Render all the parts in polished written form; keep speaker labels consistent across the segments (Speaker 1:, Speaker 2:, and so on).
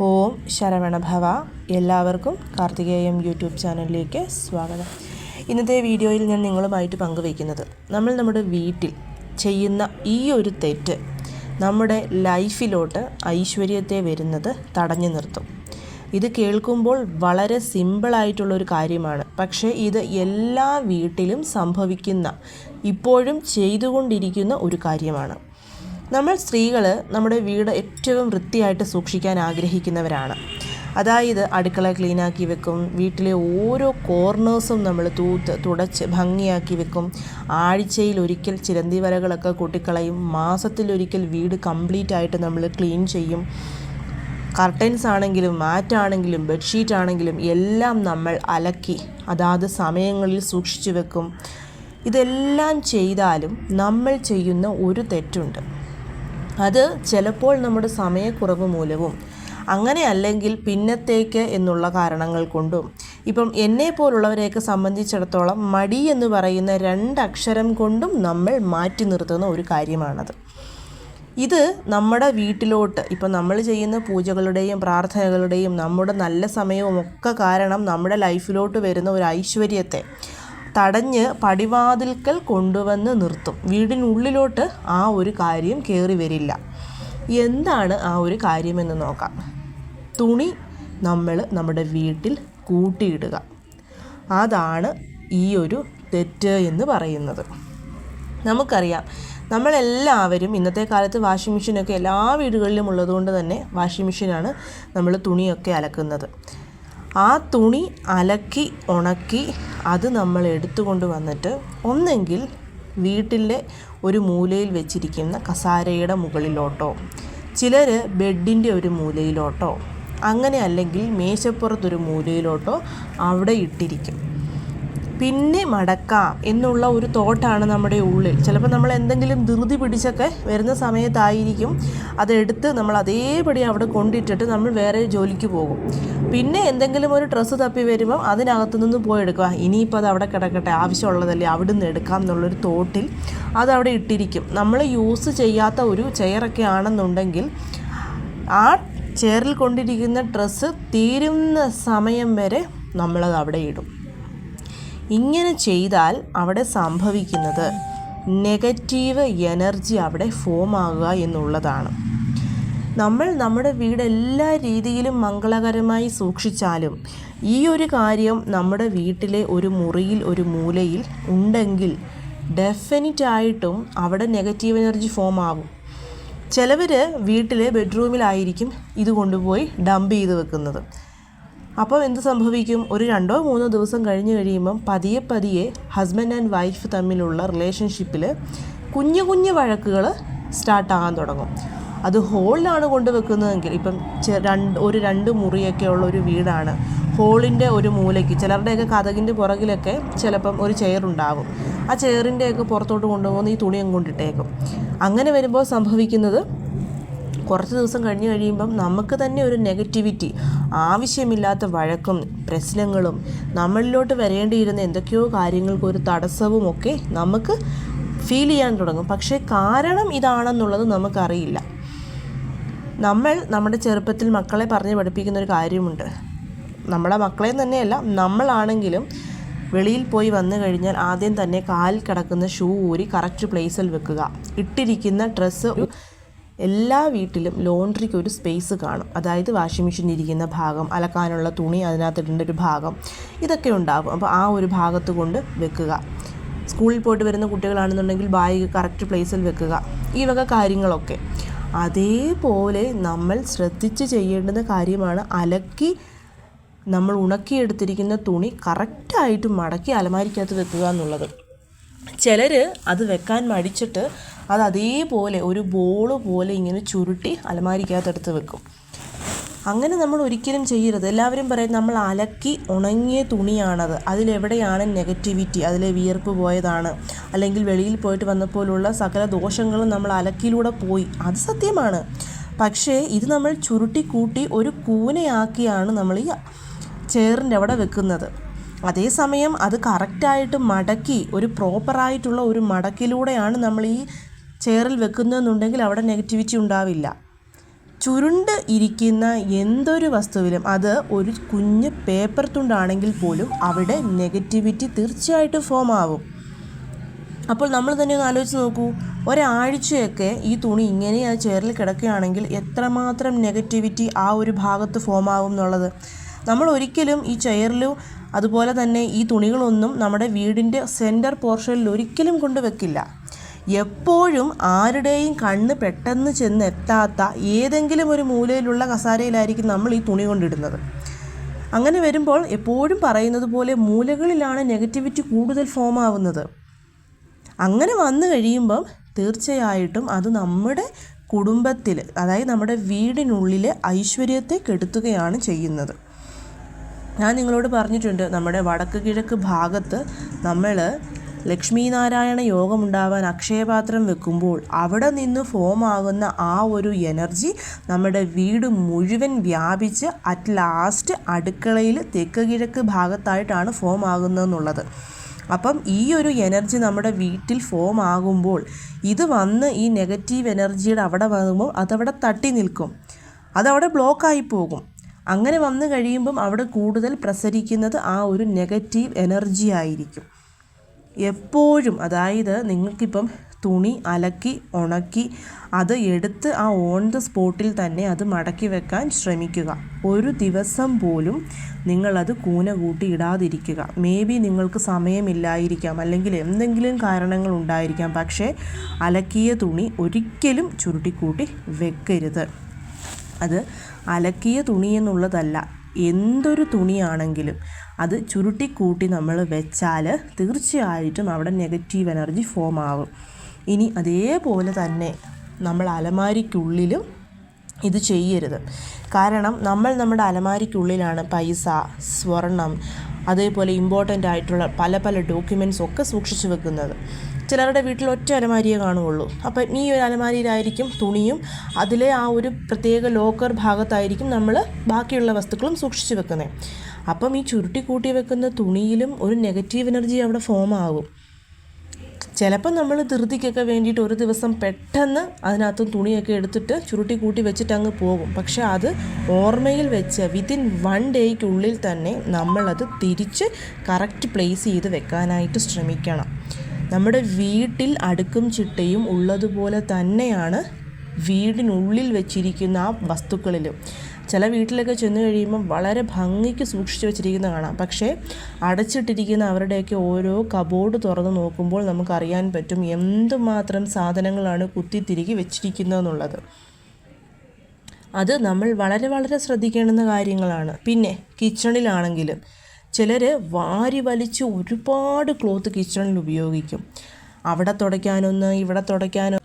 Speaker 1: ഓം ശരവണഭവ. എല്ലാവർക്കും കാർത്തികേയം യൂട്യൂബ് ചാനലിലേക്ക് സ്വാഗതം. ഇന്നത്തെ വീഡിയോയിൽ ഞാൻ നിങ്ങളുമായിട്ട് പങ്കുവയ്ക്കുന്നത് നമ്മുടെ വീട്ടിൽ ചെയ്യുന്ന ഈ ഒരു തെറ്റ് നമ്മുടെ ലൈഫിലോട്ട് ഐശ്വര്യത്തെ വരുന്നത് തടഞ്ഞു നിർത്തും. ഇത് കേൾക്കുമ്പോൾ വളരെ സിമ്പിളായിട്ടുള്ളൊരു കാര്യമാണ്, പക്ഷേ ഇത് എല്ലാ വീട്ടിലും സംഭവിക്കുന്ന, ഇപ്പോഴും ചെയ്തുകൊണ്ടിരിക്കുന്ന ഒരു കാര്യമാണ്. നമ്മൾ സ്ത്രീകൾ നമ്മുടെ വീട് ഏറ്റവും വൃത്തിയായിട്ട് സൂക്ഷിക്കാൻ ആഗ്രഹിക്കുന്നവരാണ്. അതായത് അടുക്കള ക്ലീനാക്കി വെക്കും, വീട്ടിലെ ഓരോ കോർണേഴ്സും നമ്മൾ തുടച്ച് ഭംഗിയാക്കി വെക്കും. ആഴ്ചയിൽ ഒരിക്കൽ ചിലന്തി വരകളൊക്കെ കൂട്ടിക്കളയും. മാസത്തിലൊരിക്കൽ വീട് കംപ്ലീറ്റ് ആയിട്ട് നമ്മൾ ക്ലീൻ ചെയ്യും. കർട്ടൻസ് ആണെങ്കിലും മാറ്റാണെങ്കിലും ബെഡ്ഷീറ്റ് ആണെങ്കിലും എല്ലാം നമ്മൾ അലക്കി അതാത് സമയങ്ങളിൽ സൂക്ഷിച്ചു വെക്കും. ഇതെല്ലാം ചെയ്താലും നമ്മൾ ചെയ്യുന്ന ഒരു തെറ്റുണ്ട്. അത് ചിലപ്പോൾ നമ്മുടെ സമയക്കുറവ് മൂലവും, അങ്ങനെ അല്ലെങ്കിൽ പിന്നത്തേക്ക് എന്നുള്ള കാരണങ്ങൾ കൊണ്ടും, ഇപ്പം എന്നെപ്പോലുള്ളവരെയൊക്കെ സംബന്ധിച്ചിടത്തോളം മടി എന്ന് പറയുന്ന 2 അക്ഷരം കൊണ്ടും നമ്മൾ മാറ്റി നിർത്തുന്ന ഒരു കാര്യമാണത്. ഇത് നമ്മുടെ വീട്ടിലോട്ട്, ഇപ്പം നമ്മൾ ചെയ്യുന്ന പൂജകളുടെയും പ്രാർത്ഥനകളുടെയും നമ്മുടെ നല്ല സമയവും ഒക്കെ കാരണം നമ്മുടെ ലൈഫിലോട്ട് വരുന്ന ഒരു ഐശ്വര്യത്തെ തടഞ്ഞ് പടിവാതിൽക്കൽ കൊണ്ടുവന്ന് നിർത്തും. വീടിനുള്ളിലോട്ട് ആ ഒരു കാര്യം കയറി വരില്ല. എന്താണ് ആ ഒരു കാര്യമെന്ന് നോക്കാം. തുണി നമ്മുടെ വീട്ടിൽ കൂട്ടിയിടുക. അതാണ് ഈ ഒരു തെറ്റ് എന്ന് പറയുന്നത്. നമുക്കറിയാം, നമ്മളെല്ലാവരും ഇന്നത്തെ കാലത്ത് വാഷിംഗ് മെഷീനൊക്കെ എല്ലാ വീടുകളിലും ഉള്ളതുകൊണ്ട് തന്നെ വാഷിംഗ് മെഷീനാണ് നമ്മൾ തുണിയൊക്കെ അലക്കുന്നത്. ആ തുണി അലക്കി ഉണക്കി അത് നമ്മൾ എടുത്തുകൊണ്ട് വന്നിട്ട് ഒന്നെങ്കിൽ വീട്ടിലെ ഒരു മൂലയിൽ വെച്ചിരിക്കുന്ന കസാരയുടെ മുകളിലോട്ടോ, ചിലർ ബെഡിൻ്റെ ഒരു മൂലയിലോട്ടോ, അങ്ങനെ അല്ലെങ്കിൽ മേശപ്പുറത്തൊരു മൂലയിലോട്ടോ അവിടെ ഇട്ടിരിക്കും. പിന്നെ മടക്കാം എന്നുള്ള ഒരു തോട്ടാണ് നമ്മുടെ ഉള്ളിൽ. ചിലപ്പോൾ നമ്മൾ എന്തെങ്കിലും ധൃതി പിടിച്ചൊക്കെ വരുന്ന സമയത്തായിരിക്കും അതെടുത്ത് നമ്മൾ അതേപടി അവിടെ കൊണ്ടിട്ടിട്ട് നമ്മൾ വേറെ ജോലിക്ക് പോകും. പിന്നെ എന്തെങ്കിലും ഒരു ഡ്രസ്സ് തപ്പി വരുമ്പം അതിനകത്തു നിന്ന് പോയി എടുക്കുക. ഇനിയിപ്പോൾ അത് അവിടെ കിടക്കട്ടെ, ആവശ്യമുള്ളതല്ലേ, അവിടെ നിന്ന് എടുക്കാം എന്നുള്ളൊരു തോട്ടിൽ അതവിടെ ഇട്ടിരിക്കും. നമ്മൾ യൂസ് ചെയ്യാത്ത ഒരു ചെയറൊക്കെ ആണെന്നുണ്ടെങ്കിൽ ആ ചെയറിൽ കൊണ്ടിരിക്കുന്ന ഡ്രസ്സ് തീരുന്ന സമയം വരെ നമ്മളത് അവിടെ ഇടും. ഇങ്ങനെ ചെയ്താൽ അവിടെ സംഭവിക്കുന്നത് നെഗറ്റീവ് എനർജി അവിടെ ഫോം ആകുക എന്നുള്ളതാണ്. നമ്മുടെ വീട് എല്ലാ രീതിയിലും മംഗളകരമായി സൂക്ഷിച്ചാലും ഈ ഒരു കാര്യം നമ്മുടെ വീട്ടിലെ ഒരു മുറിയിൽ ഒരു മൂലയിൽ ഉണ്ടെങ്കിൽ ഡെഫിനറ്റായിട്ടും അവിടെ നെഗറ്റീവ് എനർജി ഫോം ആകും. ചിലവർ വീട്ടിലെ ബെഡ്റൂമിലായിരിക്കും ഇത് കൊണ്ടുപോയി ഡംപ് ചെയ്ത് വെക്കുന്നത്. അപ്പോൾ എന്ത് സംഭവിക്കും? ഒരു 2-3 ദിവസം കഴിഞ്ഞ് കഴിയുമ്പം പതിയെ ഹസ്ബൻഡ് ആൻഡ് വൈഫ് തമ്മിലുള്ള റിലേഷൻഷിപ്പിൽ കുഞ്ഞു വഴക്കുകൾ സ്റ്റാർട്ടാകാൻ തുടങ്ങും. അത് ഹോളിലാണ് കൊണ്ടുവെക്കുന്നതെങ്കിൽ, ഇപ്പം ഒരു 2 മുറിയൊക്കെ ഉള്ള ഒരു വീടാണ്, ഹോളിൻ്റെ ഒരു മൂലയ്ക്ക് ചിലരുടെയൊക്കെ കതകിൻ്റെ പുറകിലൊക്കെ ചിലപ്പം ഒരു ചെയറുണ്ടാകും. ആ ചെയറിൻ്റെയൊക്കെ പുറത്തോട്ട് കൊണ്ടുപോകുന്ന ഈ തുണിയും കൊണ്ടിട്ടേക്കും. അങ്ങനെ വരുമ്പോൾ സംഭവിക്കുന്നത്, കുറച്ച് ദിവസം കഴിഞ്ഞ് കഴിയുമ്പം നമുക്ക് തന്നെ ഒരു നെഗറ്റിവിറ്റി, ആവശ്യമില്ലാത്ത വഴക്കും പ്രശ്നങ്ങളും, നമ്മളിലോട്ട് വരേണ്ടിയിരുന്ന എന്തൊക്കെയോ കാര്യങ്ങൾക്ക് ഒരു തടസ്സവും ഒക്കെ നമുക്ക് ഫീൽ ചെയ്യാൻ തുടങ്ങും. പക്ഷേ കാരണം ഇതാണെന്നുള്ളത് നമുക്കറിയില്ല. നമ്മുടെ ചെറുപ്പത്തിൽ മക്കളെ പറഞ്ഞ് പഠിപ്പിക്കുന്ന ഒരു കാര്യമുണ്ട്. നമ്മളെ മക്കളെ തന്നെയല്ല, നമ്മളാണെങ്കിലും വെളിയിൽ പോയി വന്നു കഴിഞ്ഞാൽ ആദ്യം തന്നെ കാലിൽ കിടക്കുന്ന ഷൂ ഊരി കറക്റ്റ് പ്ലേസിൽ വെക്കുക. ഇട്ടിരിക്കുന്ന ഡ്രസ്സ്, എല്ലാ വീട്ടിലും ലോണ്ട്രിക്ക് ഒരു സ്പേസ് കാണും. അതായത് വാഷിംഗ് മെഷീൻ ഇരിക്കുന്ന ഭാഗം, അലക്കാനുള്ള തുണി അതിനകത്തിടേണ്ട ഒരു ഭാഗം, ഇതൊക്കെ ഉണ്ടാകും. അപ്പോൾ ആ ഒരു ഭാഗത്ത് കൊണ്ട് വെക്കുക. സ്കൂളിൽ പോയിട്ട് വരുന്ന കുട്ടികളാണെന്നുണ്ടെങ്കിൽ ബാഗ് കറക്റ്റ് പ്ലേസിൽ വെക്കുക. ഈ വക കാര്യങ്ങളൊക്കെ അതേപോലെ നമ്മൾ ശ്രദ്ധിച്ച് ചെയ്യേണ്ടുന്ന കാര്യമാണ്. അലക്കി നമ്മൾ ഉണക്കിയെടുത്തിരിക്കുന്ന തുണി കറക്റ്റായിട്ട് മടക്കി അലമാരിക്കകത്ത് വെക്കുക എന്നുള്ളത്. ചിലർ അത് വെക്കാൻ മടിച്ചിട്ട് അത് അതേപോലെ ഒരു ബോൾ പോലെ ഇങ്ങനെ ചുരുട്ടി അലമാരിക്കകത്തെടുത്ത് വെക്കും. അങ്ങനെ നമ്മൾ ഒരിക്കലും ചെയ്യരുത്. എല്ലാവരും പറയും നമ്മൾ അലക്കി ഉണങ്ങിയ തുണിയാണത്, അതിലെവിടെയാണ് നെഗറ്റിവിറ്റി, അതിലെ വിയർപ്പ് പോയതാണ്, അല്ലെങ്കിൽ വെളിയിൽ പോയിട്ട് വന്നപ്പോലുള്ള സകല ദോഷങ്ങളും നമ്മൾ അലക്കിലൂടെ പോയി. അത് സത്യമാണ്. പക്ഷേ ഇത് നമ്മൾ ചുരുട്ടി കൂട്ടി ഒരു കൂനയാക്കിയാണ് നമ്മൾ ഈ ചെയറിൻ്റെ അവിടെ വെക്കുന്നത്. അതേസമയം അത് കറക്റ്റായിട്ട് മടക്കി ഒരു പ്രോപ്പറായിട്ടുള്ള ഒരു മടക്കിലൂടെയാണ് നമ്മൾ ഈ ചെയറിൽ വെക്കുന്നതെന്നുണ്ടെങ്കിൽ അവിടെ നെഗറ്റിവിറ്റി ഉണ്ടാവില്ല. ചുരുണ്ട് ഇരിക്കുന്ന എന്തൊരു വസ്തുവിലും, അത് ഒരു കുഞ്ഞ് പേപ്പർ തുണ്ടാണെങ്കിൽ പോലും അവിടെ നെഗറ്റിവിറ്റി തീർച്ചയായിട്ടും ഫോം ആവും. അപ്പോൾ നമ്മൾ തന്നെ ഒന്ന് ആലോചിച്ച് നോക്കൂ, ഒരാഴ്ചയൊക്കെ ഈ തുണി ഇങ്ങനെ ആ ചെയറിൽ കിടക്കുകയാണെങ്കിൽ എത്രമാത്രം നെഗറ്റിവിറ്റി ആ ഒരു ഭാഗത്ത് ഫോം ആവും എന്നുള്ളത്. നമ്മൾ ഒരിക്കലും ഈ ചെയറിലും അതുപോലെ തന്നെ ഈ തുണികളൊന്നും നമ്മുടെ വീടിൻ്റെ സെൻറ്റർ പോർഷനിൽ ഒരിക്കലും കൊണ്ടുവെക്കില്ല. എപ്പോഴും ആരുടെയും കണ്ണ് പെട്ടെന്ന് ചെന്നെത്താത്ത ഏതെങ്കിലും ഒരു മൂലയിലുള്ള കസാരയിലായിരിക്കും നമ്മൾ ഈ തുണി കൊണ്ടിടുന്നത്. അങ്ങനെ വരുമ്പോൾ എപ്പോഴും പറയുന്നത് പോലെ മൂലകളിലാണ് നെഗറ്റിവിറ്റി കൂടുതൽ ഫോം ആവുന്നത്. അങ്ങനെ വന്നു കഴിയുമ്പം തീർച്ചയായിട്ടും അത് നമ്മുടെ കുടുംബത്തിൽ, അതായത് നമ്മുടെ വീടിനുള്ളിലെ ഐശ്വര്യത്തെ കെടുത്തുകയാണ് ചെയ്യുന്നത്. ഞാൻ നിങ്ങളോട് പറഞ്ഞിട്ടുണ്ട്, നമ്മുടെ വടക്ക് കിഴക്ക് ഭാഗത്ത് നമ്മൾ ലക്ഷ്മീനാരായണ യോഗമുണ്ടാവാൻ അക്ഷയപാത്രം വെക്കുമ്പോൾ അവിടെ നിന്ന് ഫോം ആകുന്ന ആ ഒരു എനർജി നമ്മുടെ വീട് മുഴുവൻ വ്യാപിച്ച് അറ്റ് ലാസ്റ്റ് അടുക്കളയിൽ തെക്ക് കിഴക്ക് ഭാഗത്തായിട്ടാണ് ഫോം ആകുന്നതെന്നുള്ളത്. അപ്പം ഈ ഒരു എനർജി നമ്മുടെ വീട്ടിൽ ഫോം ആകുമ്പോൾ ഇത് വന്ന് ഈ നെഗറ്റീവ് എനർജിയുടെ അവിടെ വരുമ്പോൾ അതവിടെ തട്ടി നിൽക്കും, അതവിടെ ബ്ലോക്കായി പോകും. അങ്ങനെ വന്നു കഴിയുമ്പം അവിടെ കൂടുതൽ പ്രസരിക്കുന്നത് ആ ഒരു നെഗറ്റീവ് എനർജി ആയിരിക്കും എപ്പോഴും. അതായത് നിങ്ങൾക്കിപ്പം തുണി അലക്കി ഉണക്കി അത് എടുത്ത് ആ ഓൺ ദ സ്പോട്ടിൽ തന്നെ അത് മടക്കി വെക്കാൻ ശ്രമിക്കുക. ഒരു ദിവസം പോലും നിങ്ങളത് കൂന കൂട്ടി ഇടാതിരിക്കുക. മേ ബി നിങ്ങൾക്ക് സമയമില്ലായിരിക്കാം, അല്ലെങ്കിൽ എന്തെങ്കിലും കാരണങ്ങൾ ഉണ്ടായിരിക്കാം. പക്ഷേ അലക്കിയ തുണി ഒരിക്കലും ചുരുട്ടിക്കൂട്ടി വെക്കരുത്. അത് അലക്കിയ തുണി എന്നുള്ളതല്ല, എന്തൊരു തുണിയാണെങ്കിലും അത് ചുരുട്ടിക്കൂട്ടി നമ്മൾ വെച്ചാൽ തീർച്ചയായിട്ടും അവിടെ നെഗറ്റീവ് എനർജി ഫോം ആകും. ഇനി അതേപോലെ തന്നെ നമ്മൾ അലമാരിക്കുള്ളിലും ഇത് ചെയ്യരുത്. കാരണം നമ്മൾ നമ്മുടെ അലമാരിക്കുള്ളിലാണ് പൈസ, സ്വർണം, അതേപോലെ ഇമ്പോർട്ടൻ്റ് ആയിട്ടുള്ള പല പല ഡോക്യുമെൻറ്റ്സ് ഒക്കെ സൂക്ഷിച്ചു വെക്കുന്നത്. ചിലരുടെ വീട്ടിൽ ഒറ്റ അലമാരിയെ കാണുകയുള്ളൂ. അപ്പം ഈ ഒരു അലമാരിയിലായിരിക്കും തുണിയും അതിലെ ആ ഒരു പ്രത്യേക ലോക്കർ ഭാഗത്തായിരിക്കും നമ്മൾ ബാക്കിയുള്ള വസ്തുക്കളും സൂക്ഷിച്ചു വെക്കുന്നത്. അപ്പം ഈ ചുരുട്ടിക്കൂട്ടി വെക്കുന്ന തുണിയിലും ഒരു നെഗറ്റീവ് എനർജി അവിടെ ഫോം ആകും. ചിലപ്പോൾ നമ്മൾ ധൃതിക്കൊക്കെ വേണ്ടിയിട്ട് ഒരു ദിവസം പെട്ടെന്ന് അതിനകത്ത് തുണിയൊക്കെ എടുത്തിട്ട് ചുരുട്ടി കൂട്ടി വെച്ചിട്ട് അങ്ങ് പോകും. പക്ഷേ അത് ഓർമ്മയിൽ വെച്ച് വിത്തിൻ 1 ഡേയ്ക്കുള്ളിൽ തന്നെ നമ്മളത് തിരിച്ച് കറക്റ്റ് പ്ലേസ് ചെയ്ത് വെക്കാനായിട്ട് ശ്രമിക്കണം. നമ്മുടെ വീട്ടിൽ അടുക്കും ചിട്ടയും ഉള്ളതുപോലെ തന്നെയാണ് വീടിനുള്ളിൽ വെച്ചിരിക്കുന്ന ആ വസ്തുക്കളിലും. ചില വീട്ടിലൊക്കെ ചെന്ന് കഴിയുമ്പം വളരെ ഭംഗിക്ക് സൂക്ഷിച്ച് വെച്ചിരിക്കുന്ന കാണാം. പക്ഷേ അടച്ചിട്ടിരിക്കുന്ന അവരുടെയൊക്കെ ഓരോ കബോർഡ് തുറന്ന് നോക്കുമ്പോൾ നമുക്കറിയാൻ പറ്റും എന്തുമാത്രം സാധനങ്ങളാണ് കുത്തിത്തിരികെ വെച്ചിരിക്കുന്നതെന്നുള്ളത്. അത് നമ്മൾ വളരെ വളരെ ശ്രദ്ധിക്കേണ്ടുന്ന കാര്യങ്ങളാണ്. പിന്നെ കിച്ചണിലാണെങ്കിലും ചിലർ വാരി വലിച്ച് ഒരുപാട് ക്ലോത്ത് കിച്ചണിൽ ഉപയോഗിക്കും. അവിടെ തുടയ്ക്കാനൊന്ന്, ഇവിടെ തുടയ്ക്കാനോ,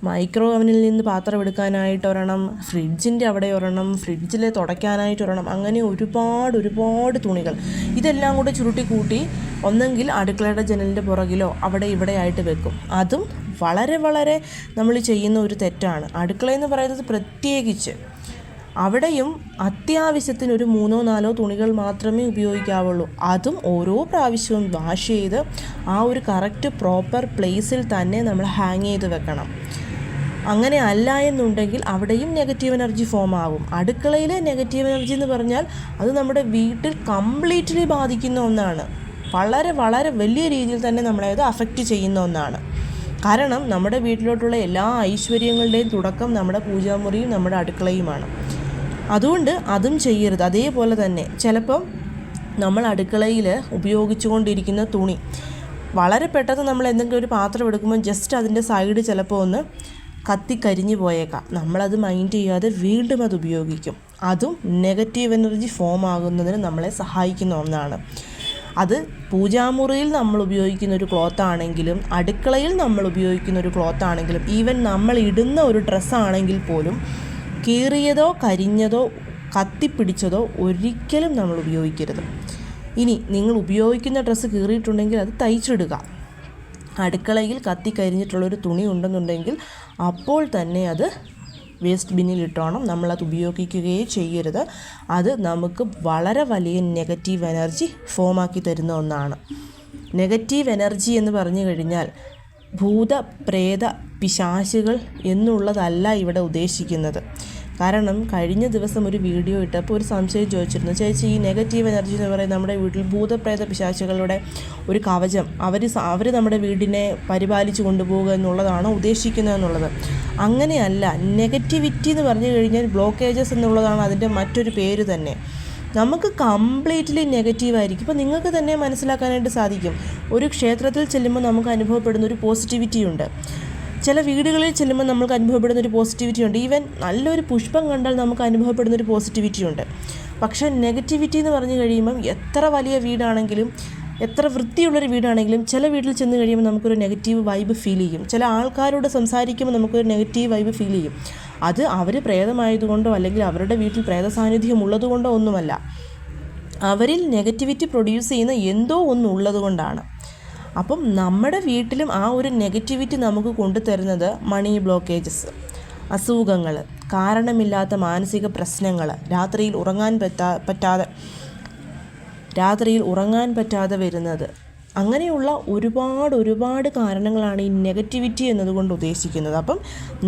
Speaker 1: മൈക്രോ ഓവനിൽ നിന്ന് പാത്രം എടുക്കാനായിട്ട് ഒരെണ്ണം, ഫ്രിഡ്ജിൻ്റെ അവിടെ ഒരെണ്ണം, ഫ്രിഡ്ജിൽ തുടയ്ക്കാനായിട്ട് ഒരെണ്ണം, അങ്ങനെ ഒരുപാട് തുണികൾ. ഇതെല്ലാം കൂടെ ചുരുട്ടിക്കൂട്ടി ഒന്നെങ്കിൽ അടുക്കളയുടെ ജനലിൻ്റെ പുറകിലോ അവിടെ ഇവിടെ ആയിട്ട് വെക്കും. അതും വളരെ വളരെ നമ്മൾ ചെയ്യുന്ന ഒരു തെറ്റാണ്. അടുക്കളയെന്ന് പറയുന്നത് പ്രത്യേകിച്ച് അവിടെയും അത്യാവശ്യത്തിന് ഒരു 3-4 തുണികൾ മാത്രമേ ഉപയോഗിക്കാവുള്ളൂ. അതും ഓരോ പ്രാവശ്യവും വാഷ് ചെയ്ത് ആ ഒരു കറക്റ്റ് പ്രോപ്പർ പ്ലേസിൽ തന്നെ നമ്മൾ ഹാങ് ചെയ്ത് വെക്കണം. അങ്ങനെ അല്ല എന്നുണ്ടെങ്കിൽ അവിടെയും നെഗറ്റീവ് എനർജി ഫോം ആകും. അടുക്കളയിലെ നെഗറ്റീവ് എനർജി എന്ന് പറഞ്ഞാൽ അത് നമ്മുടെ വീട്ടിൽ കംപ്ലീറ്റ്ലി ബാധിക്കുന്ന ഒന്നാണ്. വളരെ വളരെ വലിയ രീതിയിൽ തന്നെ നമ്മളെ അത് അഫക്റ്റ് ചെയ്യുന്ന ഒന്നാണ്. കാരണം നമ്മുടെ വീട്ടിലോട്ടുള്ള എല്ലാ ഐശ്വര്യങ്ങളുടെയും തുടക്കം നമ്മുടെ പൂജാമുറിയും നമ്മുടെ അടുക്കളയുമാണ്. അതുകൊണ്ട് അതും ചെയ്യരുത്. അതേപോലെ തന്നെ ചിലപ്പം നമ്മൾ അടുക്കളയിൽ ഉപയോഗിച്ചു കൊണ്ടിരിക്കുന്ന തുണി വളരെ പെട്ടെന്ന് നമ്മൾ എന്തെങ്കിലും ഒരു പാത്രം എടുക്കുമ്പോൾ ജസ്റ്റ് അതിൻ്റെ സൈഡ് ചിലപ്പോൾ ഒന്ന് കത്തിക്കരിഞ്ഞു പോയേക്കാം. നമ്മളത് മൈൻഡ് ചെയ്യാതെ വീണ്ടും അത് ഉപയോഗിക്കും. അതും നെഗറ്റീവ് എനർജി ഫോം ആകുന്നതിന് നമ്മളെ സഹായിക്കുന്ന ഒന്നാണ്. അത് പൂജാമുറിയിൽ നമ്മൾ ഉപയോഗിക്കുന്ന ഒരു ക്ലോത്താണെങ്കിലും അടുക്കളയിൽ നമ്മൾ ഉപയോഗിക്കുന്ന ഒരു ക്ലോത്താണെങ്കിലും ഈവൻ നമ്മൾ ഇടുന്ന ഒരു ഡ്രസ്സാണെങ്കിൽ പോലും കീറിയതോ കരിഞ്ഞതോ കത്തിപ്പിടിച്ചതോ ഒരിക്കലും നമ്മൾ ഉപയോഗിക്കരുത്. ഇനി നിങ്ങൾ ഉപയോഗിക്കുന്ന ഡ്രസ്സ് കീറിയിട്ടുണ്ടെങ്കിൽ അത് തയ്ച്ചിടുക. അടുക്കളയിൽ കത്തിക്കരിഞ്ഞിട്ടുള്ളൊരു തുണി ഉണ്ടെന്നുണ്ടെങ്കിൽ അപ്പോൾ തന്നെ അത് വേസ്റ്റ് ബിന്നിൽ ഇട്ടോണം. നമ്മളത് ഉപയോഗിക്കുകയേ ചെയ്യരുത്. അത് നമുക്ക് വളരെ വലിയ നെഗറ്റീവ് എനർജി ഫോമാക്കി തരുന്ന ഒന്നാണ്. നെഗറ്റീവ് എനർജി എന്ന് പറഞ്ഞു കഴിഞ്ഞാൽ ഭൂത പ്രേത പിശാചുകൾ എന്നുള്ളതല്ല ഇവിടെ ഉദ്ദേശിക്കുന്നത്. കാരണം കഴിഞ്ഞ ദിവസം ഒരു വീഡിയോ ഇട്ടപ്പോൾ ഒരു സംശയം ചോദിച്ചിരുന്നു, ചേച്ചി ഈ നെഗറ്റീവ് എനർജി എന്ന് പറയുന്നത് നമ്മുടെ വീട്ടിൽ ഭൂതപ്രേത പിശാചുകളുടെ ഒരു കവചം, അവർ നമ്മുടെ വീടിനെ പരിപാലിച്ചു കൊണ്ടുപോകുക എന്നുള്ളതാണോ ഉദ്ദേശിക്കുന്നതെന്നുള്ളത്. അങ്ങനെയല്ല. നെഗറ്റിവിറ്റി എന്ന് പറഞ്ഞു കഴിഞ്ഞാൽ ബ്ലോക്കേജസ് എന്നുള്ളതാണ് അതിൻ്റെ മറ്റൊരു പേര് തന്നെ. നമുക്ക് കംപ്ലീറ്റ്ലി നെഗറ്റീവായിരിക്കും. ഇപ്പോൾ നിങ്ങൾക്ക് തന്നെ മനസ്സിലാക്കാനായിട്ട് സാധിക്കും, ഒരു ക്ഷേത്രത്തിൽ ചെല്ലുമ്പോൾ നമുക്ക് അനുഭവപ്പെടുന്ന ഒരു പോസിറ്റിവിറ്റി ഉണ്ട്, ചില വീടുകളിൽ ചെല്ലുമ്പോൾ നമുക്ക് അനുഭവപ്പെടുന്ന ഒരു പോസിറ്റിവിറ്റി ഉണ്ട്, ഈവൻ നല്ലൊരു പുഷ്പം കണ്ടാൽ നമുക്ക് അനുഭവപ്പെടുന്ന ഒരു പോസിറ്റിവിറ്റി ഉണ്ട്. പക്ഷേ നെഗറ്റിവിറ്റി എന്ന് പറഞ്ഞു കഴിയുമ്പം എത്ര വലിയ വീടാണെങ്കിലും എത്ര വൃത്തിയുള്ളൊരു വീടാണെങ്കിലും ചില വീട്ടിൽ ചെന്ന് കഴിയുമ്പോൾ നമുക്കൊരു നെഗറ്റീവ് വൈബ് ഫീൽ ചെയ്യും. ചില ആൾക്കാരോട് സംസാരിക്കുമ്പോൾ നമുക്കൊരു നെഗറ്റീവ് വൈബ് ഫീൽ ചെയ്യും. അത് അവർ പ്രേതമായതുകൊണ്ടോ അല്ലെങ്കിൽ അവരുടെ വീട്ടിൽ പ്രേത സാന്നിധ്യം ഉള്ളതുകൊണ്ടോ ഒന്നുമല്ല, അവരിൽ നെഗറ്റിവിറ്റി പ്രൊഡ്യൂസ് ചെയ്യുന്ന എന്തോ ഒന്നുള്ളത് കൊണ്ടാണ്. അപ്പം നമ്മുടെ വീട്ടിലും ആ ഒരു നെഗറ്റിവിറ്റി നമുക്ക് കൊണ്ടുതരുന്നത് മണി ബ്ലോക്കേജസ്, അസുഖങ്ങൾ, കാരണമില്ലാത്ത മാനസിക പ്രശ്നങ്ങൾ, രാത്രിയിൽ ഉറങ്ങാൻ പറ്റാതെ വരുന്നത്, അങ്ങനെയുള്ള ഒരുപാട് കാരണങ്ങളാണ് ഈ നെഗറ്റിവിറ്റി എന്നതുകൊണ്ട് ഉദ്ദേശിക്കുന്നത്. അപ്പം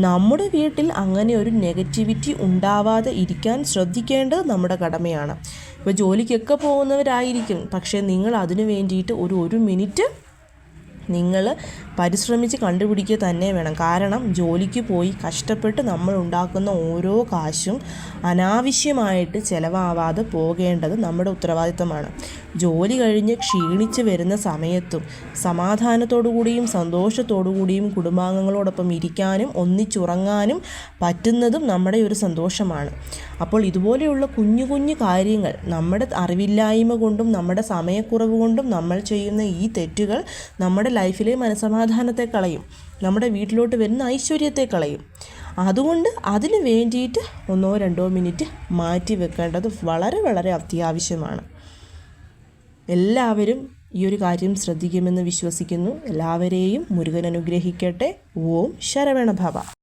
Speaker 1: നമ്മുടെ വീട്ടിൽ അങ്ങനെ ഒരു നെഗറ്റിവിറ്റി ഉണ്ടാവാതെ ഇരിക്കാൻ ശ്രദ്ധിക്കേണ്ടത് നമ്മുടെ കടമയാണ്. ഇപ്പോൾ ജോലിക്കൊക്കെ പോകുന്നവരായിരിക്കും, പക്ഷേ നിങ്ങൾ അതിനു വേണ്ടിയിട്ട് ഒരു മിനിറ്റ് നിങ്ങൾ പരിശ്രമിച്ച് കണ്ടുപിടിക്കുക തന്നെ വേണം. കാരണം ജോലിക്ക് പോയി കഷ്ടപ്പെട്ട് നമ്മൾ ഉണ്ടാക്കുന്ന ഓരോ കാശും അനാവശ്യമായിട്ട് ചിലവാവാതെ പോകേണ്ടത് നമ്മുടെ ഉത്തരവാദിത്തമാണ്. ജോലി കഴിഞ്ഞ് ക്ഷീണിച്ച് വരുന്ന സമയത്തും സമാധാനത്തോടു കൂടിയും സന്തോഷത്തോടു കൂടിയും കുടുംബാംഗങ്ങളോടൊപ്പം ഇരിക്കാനും ഒന്നിച്ചുറങ്ങാനും പറ്റുന്നതും നമ്മുടെ ഒരു സന്തോഷമാണ്. അപ്പോൾ ഇതുപോലെയുള്ള കുഞ്ഞു കാര്യങ്ങൾ, നമ്മുടെ അറിവില്ലായ്മ കൊണ്ടും നമ്മുടെ സമയക്കുറവ് കൊണ്ടും നമ്മൾ ചെയ്യുന്ന ഈ തെറ്റുകൾ നമ്മുടെ ലൈഫിലെ മനസമാധാനത്തെ കളയും, നമ്മുടെ വീട്ടിലോട്ട് വരുന്ന ഐശ്വര്യത്തെ കളയും. അതുകൊണ്ട് അതിന് വേണ്ടിയിട്ട് 1-2 മിനിറ്റ് മാറ്റി വെക്കേണ്ടത് വളരെ അത്യാവശ്യമാണ്. എല്ലാവരും ഈ ഒരു കാര്യം ശ്രദ്ധിക്കുമെന്ന് വിശ്വസിക്കുന്നു. എല്ലാവരെയും മുരുകൻ അനുഗ്രഹിക്കട്ടെ. ഓം ശരവണ ഭവ.